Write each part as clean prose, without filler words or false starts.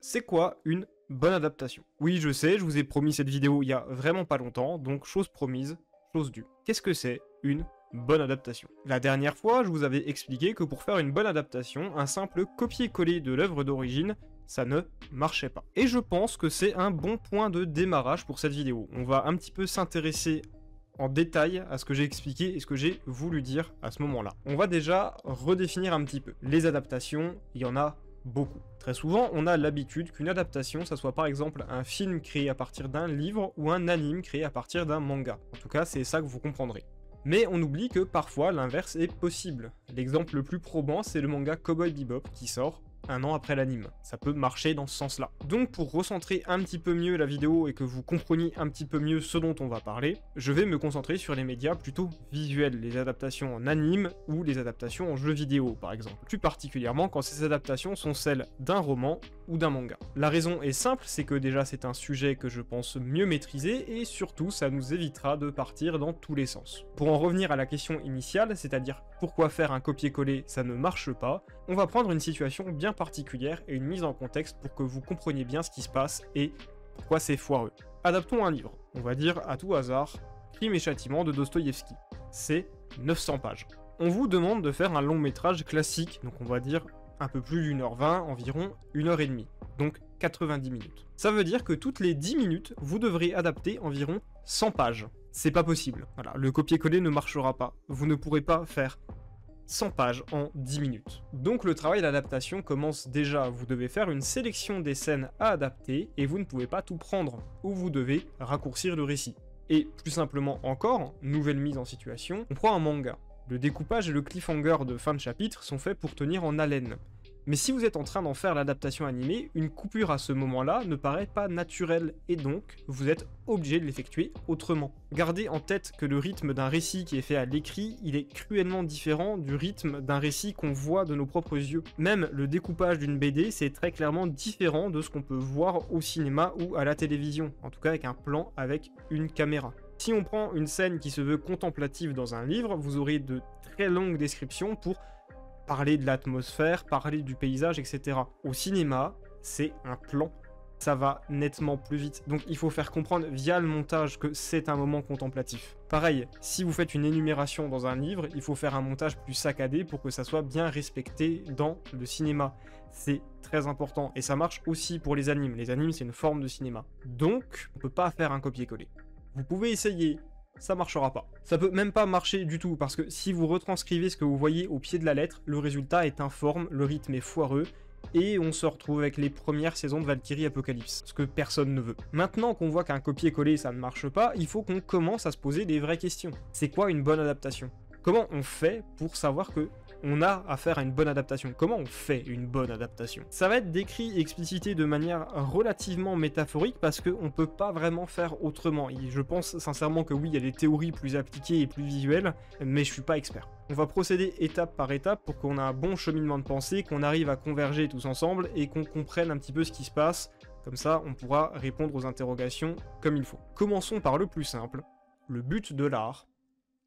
C'est quoi une bonne adaptation? Oui, je sais, je vous ai promis cette vidéo il y a vraiment pas longtemps, donc chose promise, chose due. Qu'est-ce que c'est une bonne adaptation? La dernière fois, je vous avais expliqué que pour faire une bonne adaptation, un simple copier-coller de l'œuvre d'origine, ça ne marchait pas. Et je pense que c'est un bon point de démarrage pour cette vidéo. On va un petit peu s'intéresser en détail à ce que j'ai expliqué et ce que j'ai voulu dire à ce moment-là. On va déjà redéfinir un petit peu. Les adaptations, il y en a beaucoup. Très souvent, on a l'habitude qu'une adaptation, ça soit par exemple un film créé à partir d'un livre ou un anime créé à partir d'un manga. En tout cas, c'est ça que vous comprendrez. Mais on oublie que parfois l'inverse est possible. L'exemple le plus probant, c'est le manga Cowboy Bebop qui sort un an après l'anime. Ça peut marcher dans ce sens-là. Donc pour recentrer un petit peu mieux la vidéo et que vous compreniez un petit peu mieux ce dont on va parler, je vais me concentrer sur les médias plutôt visuels, les adaptations en anime ou les adaptations en jeux vidéo par exemple. Plus particulièrement quand ces adaptations sont celles d'un roman ou d'un manga. La raison est simple, c'est que déjà c'est un sujet que je pense mieux maîtriser et surtout ça nous évitera de partir dans tous les sens. Pour en revenir à la question initiale, c'est-à-dire pourquoi faire un copier-coller ça ne marche pas, on va prendre une situation bien particulière et une mise en contexte pour que vous compreniez bien ce qui se passe et pourquoi c'est foireux. Adaptons un livre, on va dire à tout hasard, Crime et Châtiment de Dostoïevski. C'est 900 pages. On vous demande de faire un long métrage classique, donc on va dire un peu plus d'1h20, environ 1h30, donc 90 minutes. Ça veut dire que toutes les 10 minutes, vous devrez adapter environ 100 pages. C'est pas possible. Voilà, le copier-coller ne marchera pas. Vous ne pourrez pas faire 100 pages en 10 minutes. Donc le travail d'adaptation commence déjà, vous devez faire une sélection des scènes à adapter et vous ne pouvez pas tout prendre, ou vous devez raccourcir le récit. Et plus simplement encore, nouvelle mise en situation, on prend un manga. Le découpage et le cliffhanger de fin de chapitre sont faits pour tenir en haleine. Mais si vous êtes en train d'en faire l'adaptation animée, une coupure à ce moment-là ne paraît pas naturelle et donc vous êtes obligé de l'effectuer autrement. Gardez en tête que le rythme d'un récit qui est fait à l'écrit, il est cruellement différent du rythme d'un récit qu'on voit de nos propres yeux. Même le découpage d'une BD, c'est très clairement différent de ce qu'on peut voir au cinéma ou à la télévision, en tout cas avec un plan avec une caméra. Si on prend une scène qui se veut contemplative dans un livre, vous aurez de très longues descriptions pour parler de l'atmosphère, parler du paysage, etc. Au cinéma, c'est un plan. Ça va nettement plus vite. Donc il faut faire comprendre via le montage que c'est un moment contemplatif. Pareil, si vous faites une énumération dans un livre, il faut faire un montage plus saccadé pour que ça soit bien respecté dans le cinéma. C'est très important. Et ça marche aussi pour les animes. Les animes, c'est une forme de cinéma. Donc, on peut pas faire un copier-coller. Vous pouvez essayer, ça marchera pas. Ça peut même pas marcher du tout, parce que si vous retranscrivez ce que vous voyez au pied de la lettre, le résultat est informe, le rythme est foireux, et on se retrouve avec les premières saisons de Valkyrie Apocalypse, ce que personne ne veut. Maintenant qu'on voit qu'un copier-coller ça ne marche pas, il faut qu'on commence à se poser des vraies questions. C'est quoi une bonne adaptation? Comment on fait pour savoir que on a affaire à une bonne adaptation? Comment on fait une bonne adaptation? Ça va être décrit et explicité de manière relativement métaphorique parce qu'on peut pas vraiment faire autrement. Et je pense sincèrement que oui, il y a des théories plus appliquées et plus visuelles, mais je suis pas expert. On va procéder étape par étape pour qu'on ait un bon cheminement de pensée, qu'on arrive à converger tous ensemble et qu'on comprenne un petit peu ce qui se passe. Comme ça, on pourra répondre aux interrogations comme il faut. Commençons par le plus simple. Le but de l'art,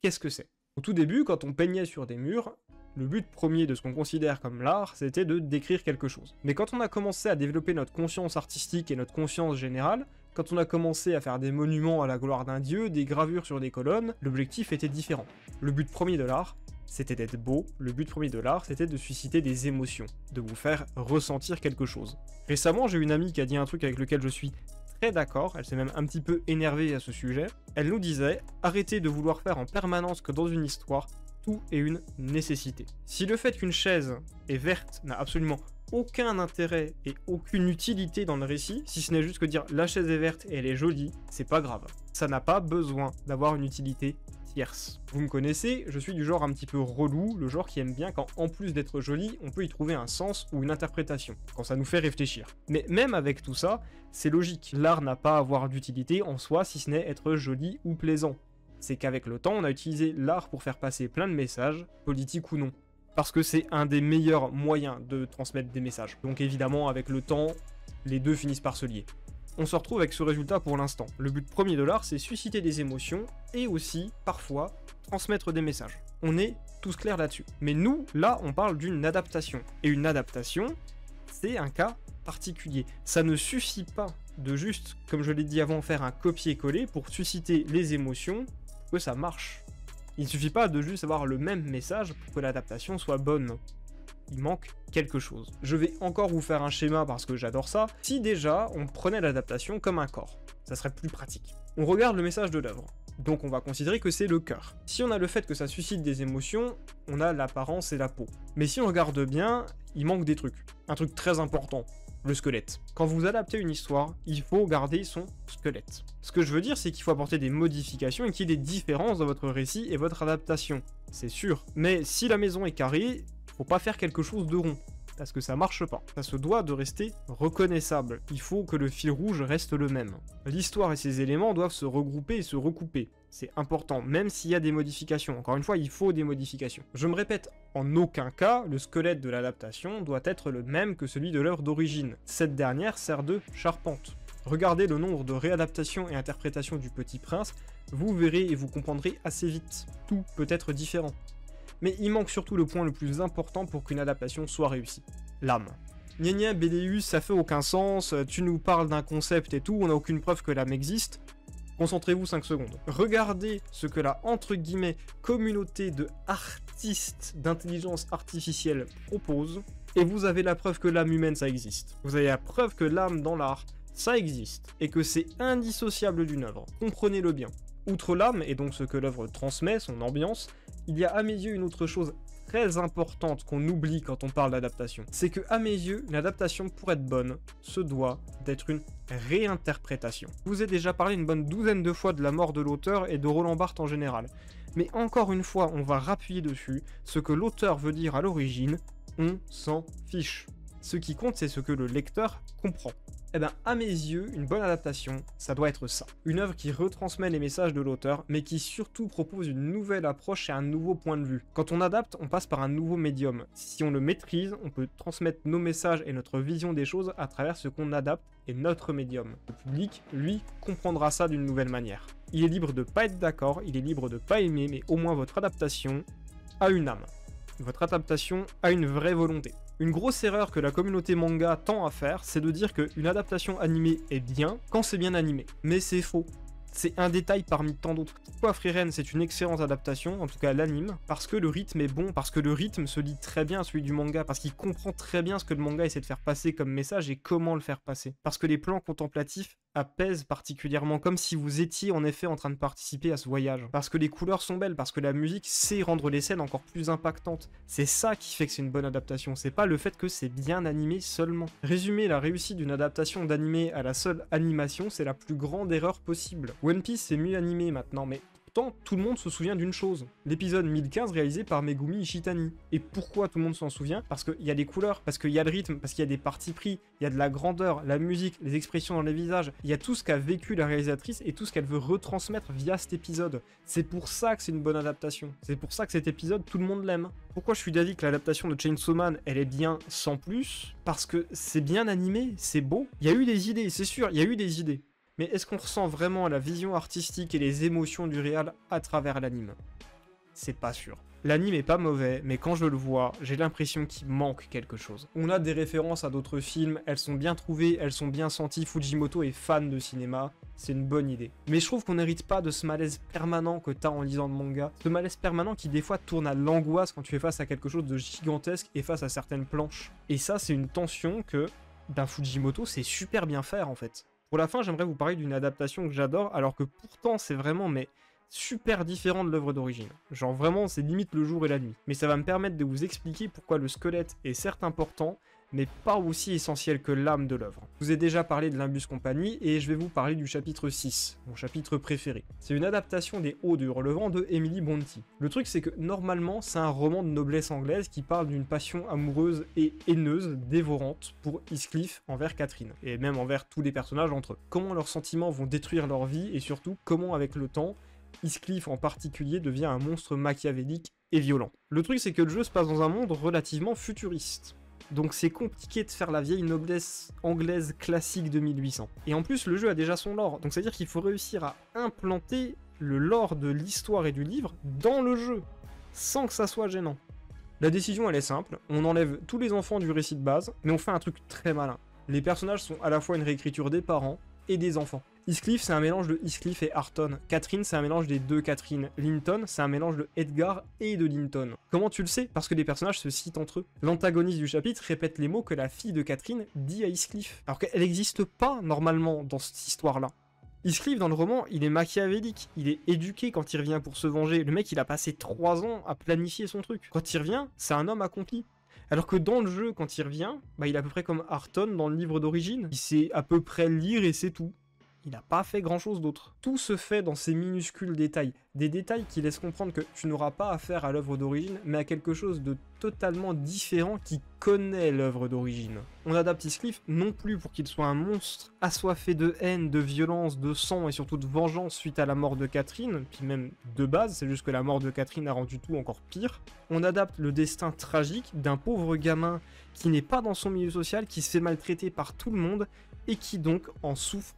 qu'est-ce que c'est? Au tout début, quand on peignait sur des murs, le but premier de ce qu'on considère comme l'art, c'était de décrire quelque chose. Mais quand on a commencé à développer notre conscience artistique et notre conscience générale, quand on a commencé à faire des monuments à la gloire d'un dieu, des gravures sur des colonnes, l'objectif était différent. Le but premier de l'art, c'était d'être beau, le but premier de l'art, c'était de susciter des émotions, de vous faire ressentir quelque chose. Récemment, j'ai une amie qui a dit un truc avec lequel je suis très d'accord, elle s'est même un petit peu énervée à ce sujet. Elle nous disait « Arrêtez de vouloir faire en permanence que dans une histoire, tout est une nécessité. Si le fait qu'une chaise est verte n'a absolument aucun intérêt et aucune utilité dans le récit, si ce n'est juste que dire la chaise est verte et elle est jolie, c'est pas grave. Ça n'a pas besoin d'avoir une utilité tierce. Vous me connaissez, je suis du genre un petit peu relou, le genre qui aime bien quand en plus d'être joli, on peut y trouver un sens ou une interprétation, quand ça nous fait réfléchir. Mais même avec tout ça, c'est logique. L'art n'a pas à avoir d'utilité en soi si ce n'est être joli ou plaisant. C'est qu'avec le temps, on a utilisé l'art pour faire passer plein de messages, politiques ou non. Parce que c'est un des meilleurs moyens de transmettre des messages. Donc évidemment, avec le temps, les deux finissent par se lier. On se retrouve avec ce résultat pour l'instant. Le but premier de l'art, c'est susciter des émotions et aussi, parfois, transmettre des messages. On est tous clairs là-dessus. Mais nous, là, on parle d'une adaptation. Et une adaptation, c'est un cas particulier. Ça ne suffit pas de juste, comme je l'ai dit avant, faire un copier-coller pour susciter les émotions, pour que ça marche. Il ne suffit pas de juste avoir le même message pour que l'adaptation soit bonne. Il manque quelque chose. Je vais encore vous faire un schéma parce que j'adore ça. Si déjà on prenait l'adaptation comme un corps, ça serait plus pratique. On regarde le message de l'œuvre. Donc on va considérer que c'est le cœur. Si on a le fait que ça suscite des émotions, on a l'apparence et la peau. Mais si on regarde bien, il manque des trucs. Un truc très important, le squelette. Quand vous adaptez une histoire, il faut garder son squelette. Ce que je veux dire, c'est qu'il faut apporter des modifications et qu'il y ait des différences dans votre récit et votre adaptation. C'est sûr. Mais si la maison est carrée, faut pas faire quelque chose de rond. Parce que ça marche pas. Ça se doit de rester reconnaissable. Il faut que le fil rouge reste le même. L'histoire et ses éléments doivent se regrouper et se recouper. C'est important, même s'il y a des modifications. Encore une fois, il faut des modifications. Je me répète, en aucun cas, le squelette de l'adaptation doit être le même que celui de l'œuvre d'origine. Cette dernière sert de charpente. Regardez le nombre de réadaptations et interprétations du Petit Prince, vous verrez et vous comprendrez assez vite. Tout peut être différent. Mais il manque surtout le point le plus important pour qu'une adaptation soit réussie. L'âme. Gna gna, BDU, ça fait aucun sens, tu nous parles d'un concept et tout, on n'a aucune preuve que l'âme existe. Concentrez-vous 5 secondes. Regardez ce que la, entre guillemets, communauté de artistes d'intelligence artificielle propose, et vous avez la preuve que l'âme humaine, ça existe. Vous avez la preuve que l'âme dans l'art, ça existe, et que c'est indissociable d'une œuvre. Comprenez-le bien. Outre l'âme, et donc ce que l'œuvre transmet, son ambiance, il y a à mes yeux une autre chose très importante qu'on oublie quand on parle d'adaptation. C'est que à mes yeux, une adaptation pour être bonne se doit d'être une réinterprétation. Je vous ai déjà parlé une bonne douzaine de fois de la mort de l'auteur et de Roland Barthes en général. Mais encore une fois, on va rappuyer dessus, ce que l'auteur veut dire à l'origine, on s'en fiche. Ce qui compte, c'est ce que le lecteur comprend. Eh bien, à mes yeux, une bonne adaptation, ça doit être ça. Une œuvre qui retransmet les messages de l'auteur, mais qui surtout propose une nouvelle approche et un nouveau point de vue. Quand on adapte, on passe par un nouveau médium. Si on le maîtrise, on peut transmettre nos messages et notre vision des choses à travers ce qu'on adapte et notre médium. Le public, lui, comprendra ça d'une nouvelle manière. Il est libre de pas être d'accord, il est libre de pas aimer, mais au moins votre adaptation a une âme. Votre adaptation a une vraie volonté. Une grosse erreur que la communauté manga tend à faire, c'est de dire qu'une adaptation animée est bien quand c'est bien animé. Mais c'est faux. C'est un détail parmi tant d'autres. Pourquoi Frieren, c'est une excellente adaptation, en tout cas l'anime, parce que le rythme est bon, parce que le rythme se lie très bien à celui du manga, parce qu'il comprend très bien ce que le manga essaie de faire passer comme message et comment le faire passer. Parce que les plans contemplatifs apaisent particulièrement, comme si vous étiez en effet en train de participer à ce voyage. Parce que les couleurs sont belles, parce que la musique sait rendre les scènes encore plus impactantes. C'est ça qui fait que c'est une bonne adaptation, c'est pas le fait que c'est bien animé seulement. Résumer la réussite d'une adaptation d'animé à la seule animation, c'est la plus grande erreur possible. One Piece c'est mieux animé maintenant, mais pourtant tout le monde se souvient d'une chose. L'épisode 1015 réalisé par Megumi Ishitani. Et pourquoi tout le monde s'en souvient? Parce qu'il y a des couleurs, parce qu'il y a le rythme, parce qu'il y a des partis pris, il y a de la grandeur, la musique, les expressions dans les visages, il y a tout ce qu'a vécu la réalisatrice et tout ce qu'elle veut retransmettre via cet épisode. C'est pour ça que c'est une bonne adaptation. C'est pour ça que cet épisode, tout le monde l'aime. Pourquoi je suis d'avis que l'adaptation de Chainsaw Man, elle est bien sans plus? Parce que c'est bien animé, c'est beau. Il y a eu des idées, c'est sûr, il y a eu des idées. Mais est-ce qu'on ressent vraiment la vision artistique et les émotions du réal à travers l'anime? C'est pas sûr. L'anime est pas mauvais, mais quand je le vois, j'ai l'impression qu'il manque quelque chose. On a des références à d'autres films, elles sont bien trouvées, elles sont bien senties, Fujimoto est fan de cinéma, c'est une bonne idée. Mais je trouve qu'on n'hérite pas de ce malaise permanent que t'as en lisant le manga, ce malaise permanent qui des fois tourne à l'angoisse quand tu es face à quelque chose de gigantesque et face à certaines planches. Et ça, c'est une tension que, Fujimoto sait super bien faire en fait. Pour la fin, j'aimerais vous parler d'une adaptation que j'adore, alors que pourtant c'est vraiment super différent de l'œuvre d'origine. Genre vraiment, c'est limite le jour et la nuit. Mais ça va me permettre de vous expliquer pourquoi le squelette est certes important, mais pas aussi essentiel que l'âme de l'œuvre. Je vous ai déjà parlé de Limbus Company, et je vais vous parler du chapitre 6, mon chapitre préféré. C'est une adaptation des Hauts du Relevant de Emily Brontë. Le truc c'est que normalement, c'est un roman de noblesse anglaise qui parle d'une passion amoureuse et haineuse, dévorante, pour Heathcliff envers Catherine, et même envers tous les personnages entre eux. Comment leurs sentiments vont détruire leur vie, et surtout, comment avec le temps, Heathcliff en particulier devient un monstre machiavélique et violent. Le truc c'est que le jeu se passe dans un monde relativement futuriste. Donc c'est compliqué de faire la vieille noblesse anglaise classique de 1800. Et en plus le jeu a déjà son lore, donc c'est à dire qu'il faut réussir à implanter le lore de l'histoire et du livre dans le jeu, sans que ça soit gênant. La décision elle est simple, on enlève tous les enfants du récit de base, mais on fait un truc très malin. Les personnages sont à la fois une réécriture des parents et des enfants. Heathcliff, c'est un mélange de Heathcliff et Harton. Catherine, c'est un mélange des deux Catherine. Linton, c'est un mélange de Edgar et de Linton. Comment tu le sais? Parce que les personnages se citent entre eux. L'antagoniste du chapitre répète les mots que la fille de Catherine dit à Heathcliff, alors qu'elle n'existe pas normalement dans cette histoire-là. Heathcliff, dans le roman, il est machiavélique, il est éduqué quand il revient pour se venger. Le mec, il a passé 3 ans à planifier son truc. Quand il revient, c'est un homme accompli. Alors que dans le jeu, quand il revient, bah, il est à peu près comme Harton dans le livre d'origine. Il sait à peu près lire et c'est tout. Il n'a pas fait grand chose d'autre. Tout se fait dans ces minuscules détails. Des détails qui laissent comprendre que tu n'auras pas affaire à l'œuvre d'origine, mais à quelque chose de totalement différent qui connaît l'œuvre d'origine. On adapte Heathcliff non plus pour qu'il soit un monstre assoiffé de haine, de violence, de sang et surtout de vengeance suite à la mort de Catherine, puis même de base, c'est juste que la mort de Catherine a rendu tout encore pire. On adapte le destin tragique d'un pauvre gamin qui n'est pas dans son milieu social, qui se fait maltraiter par tout le monde et qui donc en souffre.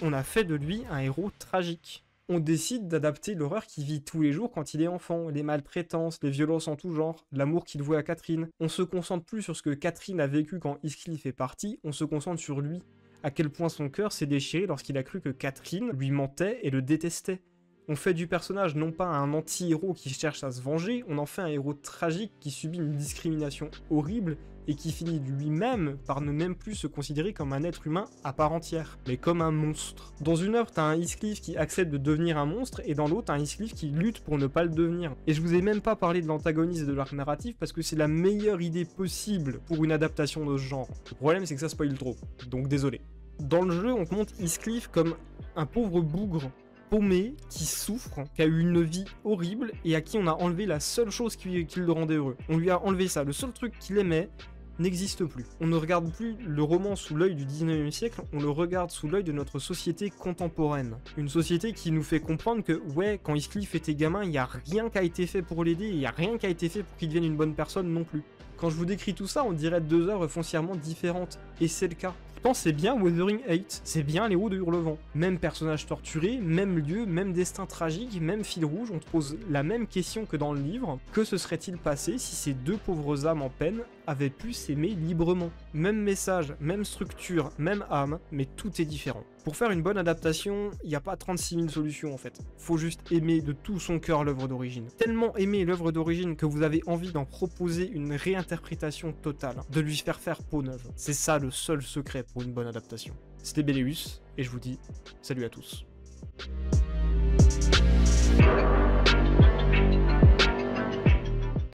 On a fait de lui un héros tragique. On décide d'adapter l'horreur qu'il vit tous les jours quand il est enfant, les maltraitances, les violences en tout genre, l'amour qu'il vouait à Catherine. On se concentre plus sur ce que Catherine a vécu quand Heathcliff est parti, on se concentre sur lui. À quel point son cœur s'est déchiré lorsqu'il a cru que Catherine lui mentait et le détestait. On fait du personnage non pas un anti-héros qui cherche à se venger, on en fait un héros tragique qui subit une discrimination horrible et qui finit lui-même par ne même plus se considérer comme un être humain à part entière, mais comme un monstre. Dans une œuvre, t'as un Heathcliff qui accepte de devenir un monstre, et dans l'autre, un Heathcliff qui lutte pour ne pas le devenir. Et je vous ai même pas parlé de l'antagoniste et de l'arc narratif, parce que c'est la meilleure idée possible pour une adaptation de ce genre. Le problème, c'est que ça spoil trop, donc désolé. Dans le jeu, on te montre Heathcliff comme un pauvre bougre paumé, qui souffre, qui a eu une vie horrible, et à qui on a enlevé la seule chose qui le rendait heureux. On lui a enlevé ça, le seul truc qu'il aimait, n'existe plus. On ne regarde plus le roman sous l'œil du 19e siècle, on le regarde sous l'œil de notre société contemporaine. Une société qui nous fait comprendre que, ouais, quand Heathcliff était gamin, il n'y a rien qui a été fait pour l'aider, et il n'y a rien qui a été fait pour qu'il devienne une bonne personne non plus. Quand je vous décris tout ça, on dirait 2 œuvres foncièrement différentes, et c'est le cas. Pourtant, c'est bien Wuthering Heights, c'est bien Les Hauts de Hurlevent. Même personnage torturé, même lieu, même destin tragique, même fil rouge, on te pose la même question que dans le livre. Que se serait-il passé si ces 2 pauvres âmes en peine avaient pu s'aimer librement? Même message, même structure, même âme, mais tout est différent. Pour faire une bonne adaptation, il n'y a pas 36 000 solutions en fait. Faut juste aimer de tout son cœur l'œuvre d'origine. Tellement aimer l'œuvre d'origine que vous avez envie d'en proposer une réinterprétation totale, de lui faire peau neuve. C'est ça le seul secret pour une bonne adaptation. C'était Béléus, et je vous dis salut à tous.